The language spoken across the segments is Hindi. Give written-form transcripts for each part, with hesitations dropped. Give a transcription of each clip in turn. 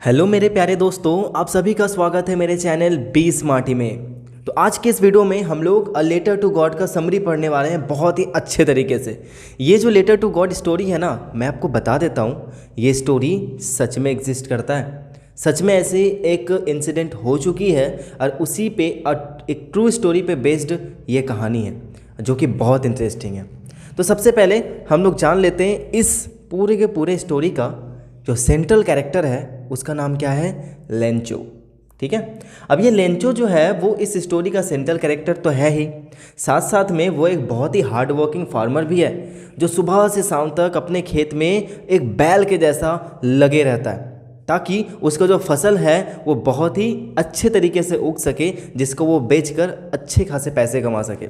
हेलो मेरे प्यारे दोस्तों, आप सभी का स्वागत है मेरे चैनल बी स्मार्टी में। तो आज के इस वीडियो में हम लोग अ लेटर टू गॉड का समरी पढ़ने वाले हैं बहुत ही अच्छे तरीके से। ये जो लेटर टू गॉड स्टोरी है ना, मैं आपको बता देता हूँ, ये स्टोरी सच में एग्जिस्ट करता है। सच में ऐसी एक इंसिडेंट हो चुकी है और उसी पे एक ट्रू स्टोरी पे बेस्ड ये कहानी है जो कि बहुत इंटरेस्टिंग है। तो सबसे पहले हम लोग जान लेते हैं इस पूरे के पूरे स्टोरी का जो सेंट्रल कैरेक्टर है उसका नाम क्या है, लेंचो। ठीक है, अब ये लेंचो जो है वो इस स्टोरी का सेंट्रल कैरेक्टर तो है ही, साथ साथ में वो एक बहुत ही हार्ड वर्किंग फार्मर भी है जो सुबह से शाम तक अपने खेत में एक बैल के जैसा लगे रहता है ताकि उसका जो फसल है वो बहुत ही अच्छे तरीके से उग सके, जिसको वो बेचकर अच्छे खासे पैसे कमा सके।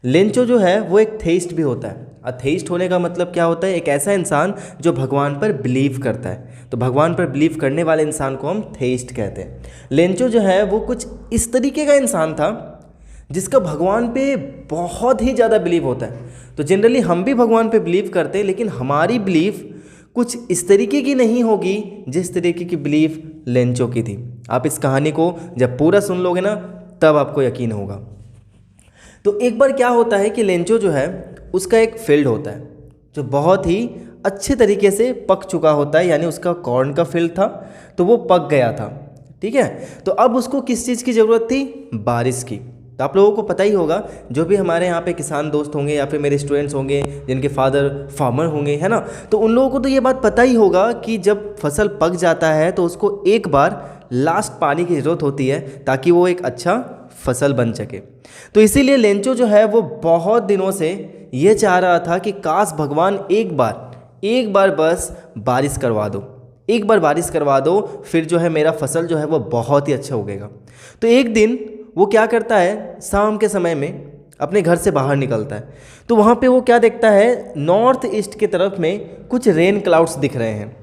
लेंचो जो है वो एक थेइस्ट भी होता है। अथेइस्ट होने का मतलब क्या होता है, एक ऐसा इंसान जो भगवान पर बिलीव करता है। तो भगवान पर बिलीव करने वाले इंसान को हम थेइस्ट कहते हैं। लेंचो जो है वो कुछ इस तरीके का इंसान था जिसका भगवान पे बहुत ही ज़्यादा बिलीव होता है। तो जनरली हम भी भगवान पे बिलीव करते हैं, लेकिन हमारी बिलीव कुछ इस तरीके की नहीं होगी जिस तरीके की बिलीव लेंचो की थी। आप इस कहानी को जब पूरा सुन लोगे ना तब आपको यकीन होगा। तो एक बार क्या होता है कि लेंचो जो है उसका एक फील्ड होता है जो बहुत ही अच्छे तरीके से पक चुका होता है, यानी उसका कॉर्न का फील्ड था तो वो पक गया था। ठीक है, तो अब उसको किस चीज़ की ज़रूरत थी, बारिश की। तो आप लोगों को पता ही होगा, जो भी हमारे यहाँ पे किसान दोस्त होंगे या फिर मेरे स्टूडेंट्स होंगे जिनके फादर फार्मर होंगे, है ना, तो उन लोगों को तो ये बात पता ही होगा कि जब फसल पक जाता है तो उसको एक बार लास्ट पानी की ज़रूरत होती है ताकि वो एक अच्छा फसल बन सके। तो इसीलिए लेंचो जो है वो बहुत दिनों से ये चाह रहा था कि काश भगवान एक बार बस बारिश करवा दो, एक बार बारिश करवा दो, फिर जो है मेरा फसल जो है वो बहुत ही अच्छा उगेगा। तो एक दिन वो क्या करता है, शाम के समय में अपने घर से बाहर निकलता है। तो वहाँ पे वो क्या देखता है, नॉर्थ ईस्ट की तरफ में कुछ रेन क्लाउड्स दिख रहे हैं,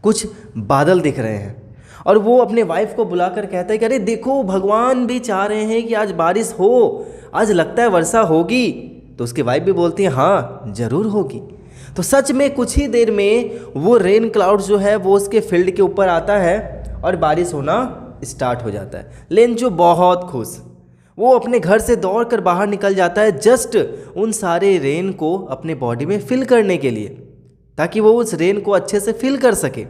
कुछ बादल दिख रहे हैं। और वो अपने वाइफ को बुलाकर कहता है कि अरे देखो, भगवान भी चाह रहे हैं कि आज बारिश हो, आज लगता है वर्षा होगी। तो उसकी वाइफ भी बोलती है हाँ ज़रूर होगी। तो सच में कुछ ही देर में वो रेन क्लाउड्स जो है वो उसके फील्ड के ऊपर आता है और बारिश होना स्टार्ट हो जाता है। लेंचो बहुत खुश, वो अपने घर से दौड़ कर बाहर निकल जाता है जस्ट उन सारे रेन को अपने बॉडी में फिल करने के लिए, ताकि वो उस रेन को अच्छे से फिल कर सके।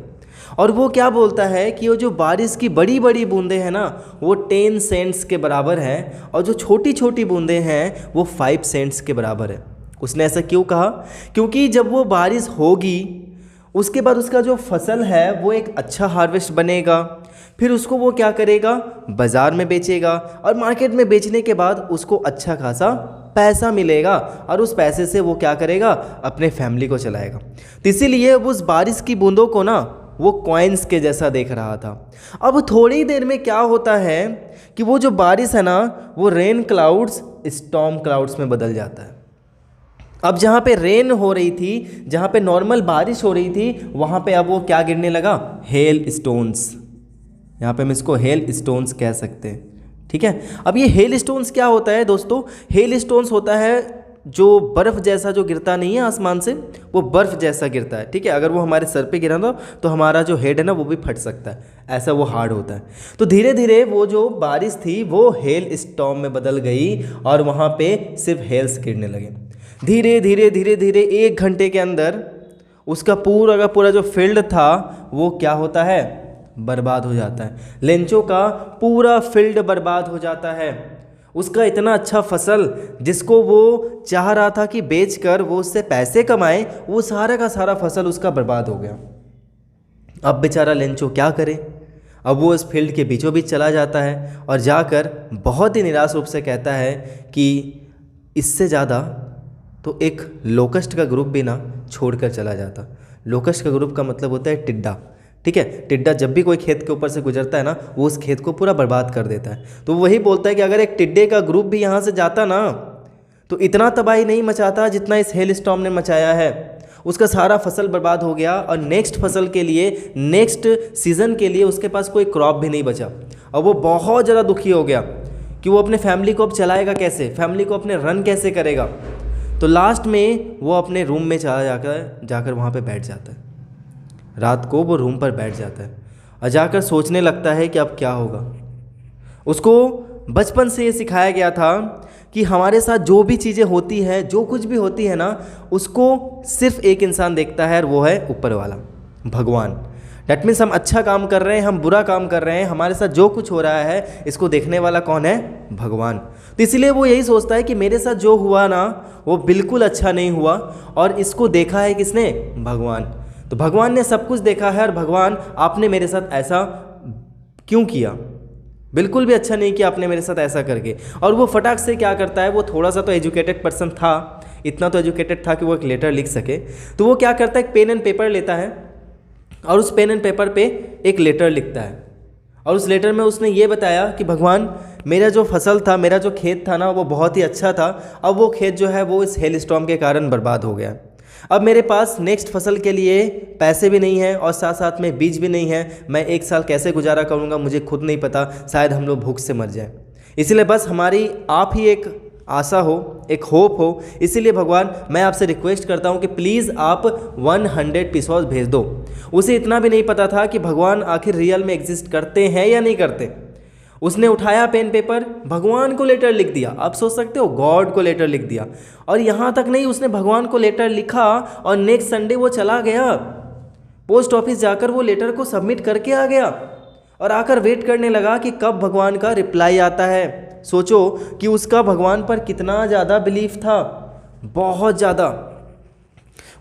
और वो क्या बोलता है कि वो जो बारिश की बड़ी बड़ी बूंदें हैं ना वो 10 सेंट्स के बराबर हैं, और जो छोटी छोटी बूंदें हैं वो 5 सेंट्स के बराबर है। उसने ऐसा क्यों कहा, क्योंकि जब वो बारिश होगी उसके बाद उसका जो फसल है वो एक अच्छा हार्वेस्ट बनेगा, फिर उसको वो क्या करेगा, बाज़ार में बेचेगा, और मार्केट में बेचने के बाद उसको अच्छा खासा पैसा मिलेगा, और उस पैसे से वो क्या करेगा, अपने फैमिली को चलाएगा। तो इसीलिए उस बारिश की बूंदों को ना वो कॉइन्स के जैसा देख रहा था। अब थोड़ी देर में क्या होता है कि वो जो बारिश है ना वो रेन क्लाउड्स स्टॉर्म क्लाउड्स में बदल जाता है। अब जहाँ पे रेन हो रही थी, जहाँ पे नॉर्मल बारिश हो रही थी, वहाँ पे अब वो क्या गिरने लगा, हेल स्टोन्स। यहाँ पे हम इसको हेल स्टोन्स कह सकते हैं। ठीक है, अब ये हेल स्टोन्स क्या होता है दोस्तों, हेल स्टोन्स होता है जो बर्फ़ जैसा जो गिरता नहीं है आसमान से, वो बर्फ़ जैसा गिरता है। ठीक है, अगर वो हमारे सर पे गिरा ना तो हमारा जो हेड है ना वो भी फट सकता है, ऐसा वो हार्ड होता है। तो धीरे धीरे वो जो बारिश थी वो हेल स्टॉर्म में बदल गई और वहाँ पे सिर्फ हेल्स गिरने लगे। धीरे धीरे धीरे धीरे 1 घंटे के अंदर उसका पूरा का पूरा जो फील्ड था वो क्या होता है, बर्बाद हो जाता है। लेंचो का पूरा फील्ड बर्बाद हो जाता है। उसका इतना अच्छा फसल जिसको वो चाह रहा था कि बेचकर वो उससे पैसे कमाए, वो सारा का सारा फसल उसका बर्बाद हो गया। अब बेचारा लेंचो क्या करे, अब वो इस फील्ड के बीचों बीच चला जाता है और जाकर बहुत ही निराश रूप से कहता है कि इससे ज़्यादा तो एक लोकस्ट का ग्रुप भी ना छोड़कर चला जाता। लोकस्ट का ग्रुप का मतलब होता है टिड्डा। ठीक है, टिड्डा जब भी कोई खेत के ऊपर से गुजरता है ना वो उस खेत को पूरा बर्बाद कर देता है। तो वही बोलता है कि अगर एक टिड्डे का ग्रुप भी यहाँ से जाता ना तो इतना तबाही नहीं मचाता जितना इस हेल स्टॉर्म ने मचाया है। उसका सारा फसल बर्बाद हो गया और नेक्स्ट फसल के लिए, नेक्स्ट सीज़न के लिए उसके पास कोई क्रॉप भी नहीं बचा। और वो बहुत ज़्यादा दुखी हो गया कि वो अपने फैमिली को अब चलाएगा कैसे, फैमिली को अपने रन कैसे करेगा। तो लास्ट में वो अपने रूम में चला जाकर वहाँ पे बैठ जाता है। रात को वो रूम पर बैठ जाता है और जाकर सोचने लगता है कि अब क्या होगा। उसको बचपन से ये सिखाया गया था कि हमारे साथ जो भी चीज़ें होती है, जो कुछ भी होती है ना, उसको सिर्फ एक इंसान देखता है और वो है ऊपर वाला, भगवान। डैट मीन्स हम अच्छा काम कर रहे हैं, हम बुरा काम कर रहे हैं, हमारे साथ जो कुछ हो रहा है इसको देखने वाला कौन है? भगवान। तो इसलिए वो यही सोचता है कि मेरे साथ जो हुआ ना वो बिल्कुल अच्छा नहीं हुआ, और इसको देखा है किसने? भगवान। तो भगवान ने सब कुछ देखा है, और भगवान आपने मेरे साथ ऐसा क्यों किया? बिल्कुल भी अच्छा नहीं किया आपने मेरे साथ ऐसा करके। और वो फटाक से क्या करता है, वो थोड़ा सा तो एजुकेटेड पर्सन था, इतना तो एजुकेटेड था कि वो एक लेटर लिख सके। तो वो क्या करता है, एक पेन एंड पेपर लेता है और उस पेन एंड पेपर पे एक लेटर लिखता है। और उस लेटर में उसने ये बताया कि भगवान, मेरा जो फसल था, मेरा जो खेत था ना, वो बहुत ही अच्छा था। अब वो खेत जो है वो इस हेल स्टॉर्म के कारण बर्बाद हो गया। अब मेरे पास नेक्स्ट फसल के लिए पैसे भी नहीं है और साथ साथ में बीज भी नहीं है। मैं एक साल कैसे गुजारा करूँगा मुझे खुद नहीं पता, शायद हम लोग भूख से मर जाएं। इसलिए बस हमारी आप ही एक आशा हो, एक होप हो। इसीलिए भगवान मैं आपसे रिक्वेस्ट करता हूँ कि प्लीज़ आप 100 पीसोस भेज दो। उसे इतना भी नहीं पता था कि भगवान आखिर रियल में एग्जिस्ट करते हैं या नहीं करते। उसने उठाया पेन पेपर, भगवान को लेटर लिख दिया। आप सोच सकते हो, गॉड को लेटर लिख दिया। और यहाँ तक नहीं, उसने भगवान को लेटर लिखा और नेक्स्ट संडे वो चला गया पोस्ट ऑफिस, जाकर वो लेटर को सबमिट करके आ गया और आकर वेट करने लगा कि कब भगवान का रिप्लाई आता है। सोचो कि उसका भगवान पर कितना ज़्यादा बिलीफ था, बहुत ज़्यादा।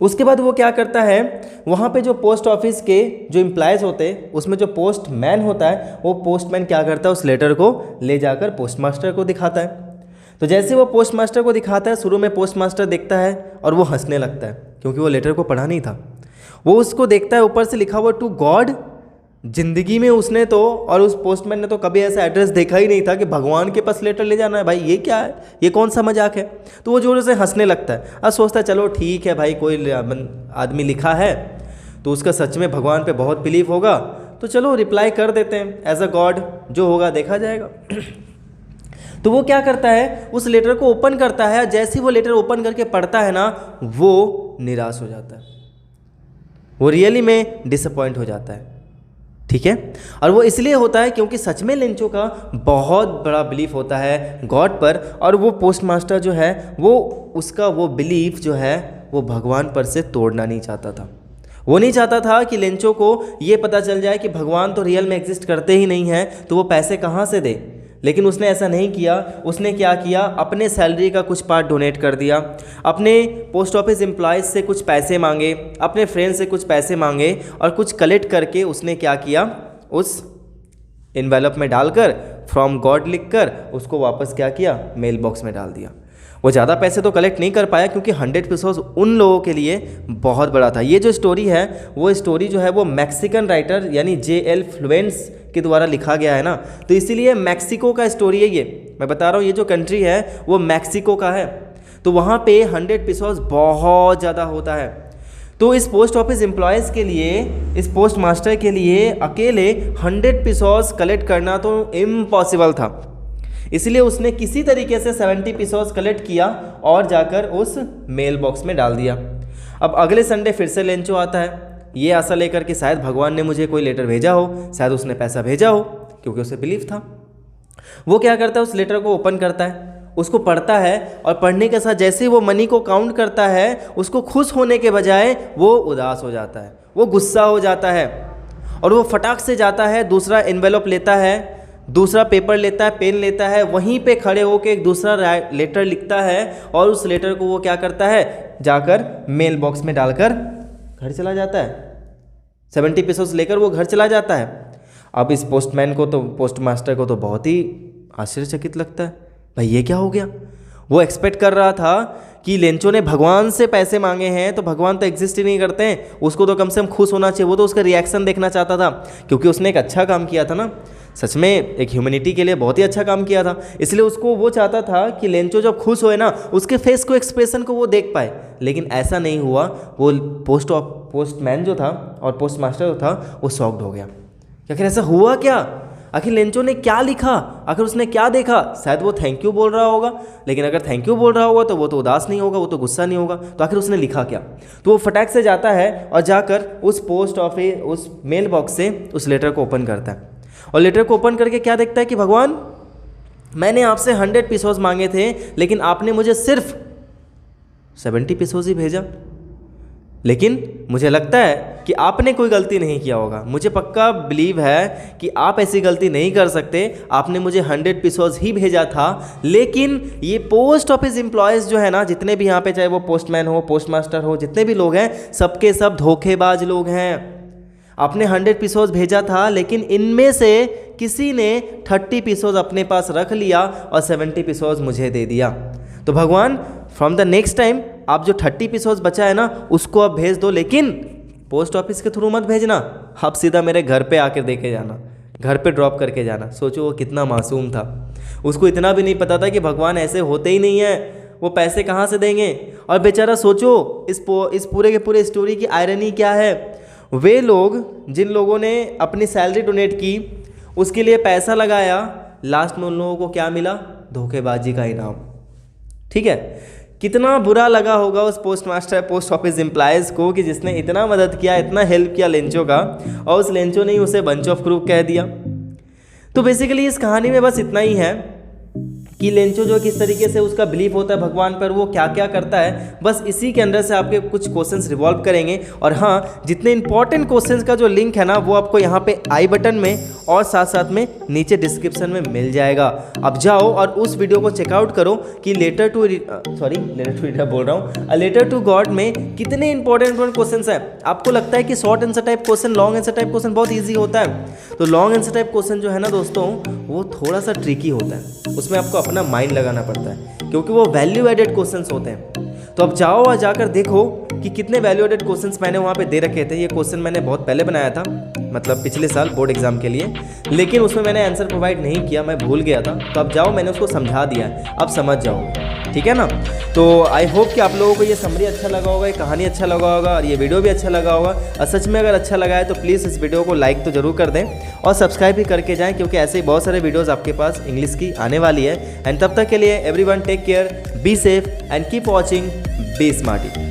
उसके बाद वो क्या करता है, वहाँ पे जो पोस्ट ऑफिस के जो एम्प्लॉयज़ होते हैं उसमें जो पोस्टमैन होता है, वो पोस्टमैन क्या करता है, उस लेटर को ले जाकर पोस्टमास्टर को दिखाता है। तो जैसे वो पोस्टमास्टर को दिखाता है, शुरू में पोस्टमास्टर देखता है और वो हंसने लगता है, क्योंकि वो लेटर को पढ़ा नहीं था। वो उसको देखता है, ऊपर से लिखा हुआ टू गॉड। जिंदगी में उसने तो, और उस पोस्टमैन ने तो कभी ऐसा एड्रेस देखा ही नहीं था कि भगवान के पास लेटर ले जाना है। भाई ये क्या है, ये कौन सा मजाक है? तो वो जोर से हंसने लगता है। अब सोचता है चलो ठीक है भाई, कोई आदमी लिखा है तो उसका सच में भगवान पे बहुत बिलीव होगा, तो चलो रिप्लाई कर देते हैं एज अ गॉड, जो होगा देखा जाएगा। तो वो क्या करता है, उस लेटर को ओपन करता है। जैसे ही वो लेटर ओपन करके पढ़ता है ना, वो निराश हो जाता है, वो रियली में डिसअपॉइंट हो जाता है। ठीक है, और वो इसलिए होता है क्योंकि सच में लेंचो का बहुत बड़ा बिलीफ होता है गॉड पर, और वो पोस्टमास्टर जो है वो उसका वो बिलीफ जो है वो भगवान पर से तोड़ना नहीं चाहता था। वो नहीं चाहता था कि लेंचो को ये पता चल जाए कि भगवान तो रियल में एग्जिस्ट करते ही नहीं हैं, तो वो पैसे कहाँ से दे। लेकिन उसने ऐसा नहीं किया। उसने क्या किया, अपने सैलरी का कुछ पार्ट डोनेट कर दिया, अपने पोस्ट ऑफिस एम्प्लॉयज़ से कुछ पैसे मांगे, अपने फ्रेंड से कुछ पैसे मांगे, और कुछ कलेक्ट करके उसने क्या किया, उस एनवेलप में डालकर फ्रॉम गॉड लिखकर उसको वापस क्या किया, मेल बॉक्स में डाल दिया। वो ज़्यादा पैसे तो कलेक्ट नहीं कर पाया क्योंकि 100 पीसोस उन लोगों के लिए बहुत बड़ा था। ये जो स्टोरी है वो स्टोरी जो है वो मैक्सिकन राइटर यानी J.L. फ्लुएंस के द्वारा लिखा गया है ना, तो इसीलिए मैक्सिको का स्टोरी है। ये मैं बता रहा हूँ, ये जो कंट्री है वो मैक्सिको का है। तो वहाँ पे 100 पीसोस बहुत ज़्यादा होता है। तो इस पोस्ट ऑफिस एम्प्लॉयज़ के लिए, इस पोस्ट मास्टर के लिए अकेले 100 पीसोस कलेक्ट करना तो इम्पॉसिबल था। इसलिए उसने किसी तरीके से 70 पीसोस कलेक्ट किया और जाकर उस मेल बॉक्स में डाल दिया। अब अगले संडे फिर से लेंचो आता है, ये आशा लेकर कि शायद भगवान ने मुझे कोई लेटर भेजा हो, शायद उसने पैसा भेजा हो, क्योंकि उसे बिलीव था। वो क्या करता है, उस लेटर को ओपन करता है, उसको पढ़ता है, और पढ़ने के साथ जैसे ही वो मनी को काउंट करता है, उसको खुश होने के बजाय वो उदास हो जाता है, वो गुस्सा हो जाता है, और वो फटाक से जाता है, दूसरा एनवेलप लेता है, दूसरा पेपर लेता है, पेन लेता है, वहीं पे खड़े होकर एक दूसरा लेटर लिखता है, और उस लेटर को वो क्या करता है, जाकर मेल बॉक्स में डालकर घर चला जाता है। 70 पीसोस लेकर वो घर चला जाता है। अब इस पोस्टमैन को तो, पोस्ट मास्टर को तो बहुत ही आश्चर्यचकित लगता है, भाई ये क्या हो गया। वो एक्सपेक्ट कर रहा था कि लेंचो ने भगवान से पैसे मांगे हैं, तो भगवान तो एग्जिस्ट ही नहीं करते हैं, उसको तो कम से कम खुश होना चाहिए। वो तो उसका रिएक्शन देखना चाहता था, क्योंकि उसने एक अच्छा काम किया था ना, सच में एक ह्यूमैनिटी के लिए बहुत ही अच्छा काम किया था। इसलिए उसको वो चाहता था कि लेंचो जब खुश होए ना, उसके फेस को, एक्सप्रेशन को वो देख पाए। लेकिन ऐसा नहीं हुआ। वो पोस्टमैन जो था और पोस्ट मास्टर जो था वो शॉक्ड हो गया, क्या ऐसा हुआ क्या। आखिर लेंचो ने क्या लिखा, आखिर उसने क्या देखा, शायद वो थैंक यू बोल रहा होगा, लेकिन अगर थैंक यू बोल रहा होगा तो वो तो उदास नहीं होगा, वो तो गुस्सा नहीं होगा, तो आखिर उसने लिखा क्या। तो वो फटाक से जाता है और जाकर उस पोस्ट ऑफिस, उस मेल बॉक्स से उस लेटर को ओपन करता है, और लेटर को ओपन करके क्या देखता है कि भगवान, मैंने आपसे 100 पीसोस मांगे थे, लेकिन आपने मुझे सिर्फ 70 पीसोस ही भेजा। लेकिन मुझे लगता है कि आपने कोई गलती नहीं किया होगा, मुझे पक्का बिलीव है कि आप ऐसी गलती नहीं कर सकते, आपने मुझे 100 पीसोस ही भेजा था। लेकिन ये पोस्ट ऑफिस एम्प्लॉयज़ जो है ना, जितने भी यहाँ पे, चाहे वो पोस्टमैन हो, पोस्टमास्टर हो, जितने भी लोग हैं, सबके सब धोखेबाज लोग हैं। आपने 100 पीसोस भेजा था, लेकिन इनमें से किसी ने 30 पीसोस अपने पास रख लिया और 70 पीसोस मुझे दे दिया। तो भगवान, फ्रॉम द नेक्स्ट टाइम आप जो 30 पीसोस बचा है ना, उसको आप भेज दो, लेकिन पोस्ट ऑफिस के थ्रू मत भेजना, आप सीधा मेरे घर पे आकर देके जाना, घर पे ड्रॉप करके जाना। सोचो वो कितना मासूम था, उसको इतना भी नहीं पता था कि भगवान ऐसे होते ही नहीं है, वो पैसे कहाँ से देंगे। और बेचारा सोचो इस पूरे के पूरे स्टोरी की आयरनी क्या है, वे लोग जिन लोगों ने अपनी सैलरी डोनेट की, उसके लिए पैसा लगाया, लास्ट में उन लोगों को क्या मिला, धोखेबाजी का इनाम। ठीक है, कितना बुरा लगा होगा उस पोस्टमास्टर, पोस्ट ऑफिस एम्प्लॉयज़ को, कि जिसने इतना मदद किया, इतना हेल्प किया लेंचो का, और उस लेंचो ने ही उसे बंच ऑफ क्रूक कह दिया। तो बेसिकली इस कहानी में बस इतना ही है कि लेंचो जो किस तरीके से उसका बिलीफ होता है भगवान पर, वो क्या क्या करता है, बस इसी के अंदर से आपके कुछ क्वेश्चंस रिवॉल्व करेंगे। और हाँ, जितने इंपॉर्टेंट क्वेश्चंस का जो लिंक है ना, वो आपको यहाँ पे आई बटन में और साथ साथ में नीचे डिस्क्रिप्शन में मिल जाएगा। अब जाओ और उस वीडियो को चेकआउट करो कि लेटर टू रीडर बोल रहा हूँ, अ लेटर टू गॉड में कितने इंपॉर्टेंट क्वेश्चंस हैं। आपको लगता है कि short answer type question, long answer type question बहुत ईजी होता है, तो लॉन्ग आंसर टाइप क्वेश्चन जो है ना दोस्तों, वो थोड़ा सा ट्रिकी होता है, उसमें आपको अपना माइंड लगाना पड़ता है, क्योंकि वो वैल्यू एडेड क्वेश्चंस होते हैं। तो अब जाओ और जाकर देखो कि कितने वैल्यू एडेड क्वेश्चंस मैंने वहाँ पे दे रखे थे। ये क्वेश्चन मैंने बहुत पहले बनाया था, मतलब पिछले साल बोर्ड एग्जाम के लिए, लेकिन उसमें मैंने आंसर प्रोवाइड नहीं किया, मैं भूल गया था। तो अब जाओ, मैंने उसको समझा दिया है, अब समझ जाओ, ठीक है ना। तो आई होप कि आप लोगों को ये समरी अच्छा लगा होगा, ये कहानी अच्छा लगा होगा, और ये वीडियो भी अच्छा लगा होगा। और सच में अगर अच्छा लगा है तो प्लीज़ इस वीडियो को लाइक तो ज़रूर कर दें और सब्सक्राइब भी करके जाएं, क्योंकि ऐसे ही बहुत सारे वीडियोज़ आपके पास इंग्लिश की आने वाली है। एंड तब तक के लिए everyone take care, be safe and keep watching be smarty.